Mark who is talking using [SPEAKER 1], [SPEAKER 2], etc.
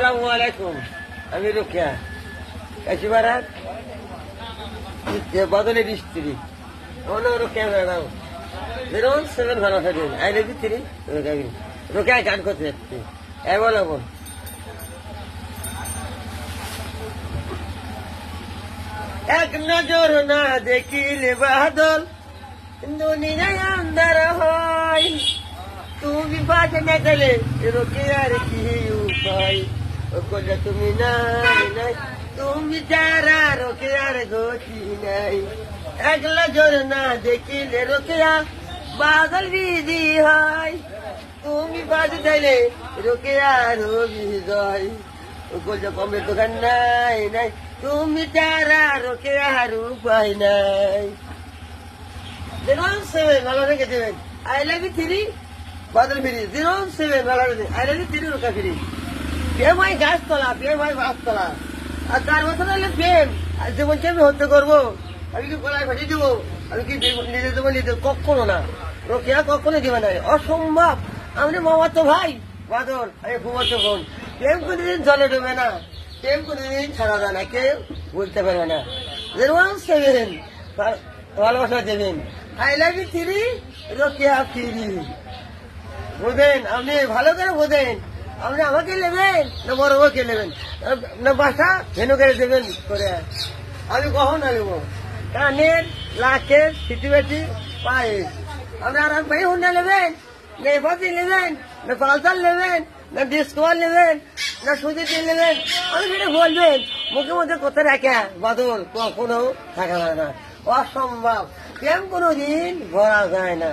[SPEAKER 1] আসসালামু আলাইকুম। আমি রোকেয়া কাশিপাড়ার বদলের স্ত্রী। রোকেয়া ম্যাডাম 017 ভালো থাকবেন। আই লাভ ইউ 3 রোকেয়া গান করতে যাচ্ছি অ্যাভেলেবল। এক নজর না দেখিলে বাদল দুনিয়ায় আন্ধার হয়, তুমি বাজে না গেলে রোকেয়ার কি উপায়? ওকলে তুমি নাই নাই, তুমি যারা রোকেয়ার গতি নাই। এক নজর না দেখিলে রোকেয়া বাদল বিধি হয়, তুমি বাজে দিলে রোকেয়ার বিজয়। ওকলে কমে দোকান নাই নাই, তুমি যারা রোকেয়ার উপায় নাই। 017 ভালো রেখে দেবেন। আই লাভ ইউ 3 বাদল ফিরি 017 ভালো রেখে আই লাভ ইউ 3 রোকা ফিরি। প্রেম হয় গাছতলা, প্রেম হয় গাছতলা। আর 4 বছর হলে প্রেম আর জীবনকে আমি হত্যা করবো, আমি কি গলায় ফাটিয়ে দেবো, আমি কি নিজে দেবো নিজে? কখনো না, রোকেয়া কখনো দেবে না, অসম্ভব। আমি মামাতো ভাই বাদল, আমি ঘুমাতো বোন। প্রেম কোনোদিন জলে দেবে না, প্রেম কোনোদিন ছাড়া যায় না, কেউ বলতে পারবে না। 017 ভালোবাসা দেবেন। আই লাভ ইউ 3 রোকেয়া ফিরি। বোঝেন আপনি, ভালো করে বোঝেন। আপনি আমাকে নেবেন না বড় বউকে নেবেন না বাসা ভেনু করে দেবেন করে? আমি কখনো নেব কানের লাখের সিটিবেটি পায়েস। আপনি আর ভাই হুন্ডা নেবেন না এফাতি নেবেন না পালসার নেবেন না ডিসকভার নেবেন না সুজিটি নেবেন? আমি সেটা বলবেন, মুখে মধ্যে কথা রাখা বাদল কখনো থাকা যায় না, অসম্ভব। প্রেম কোনোদিন ভরা যায় না।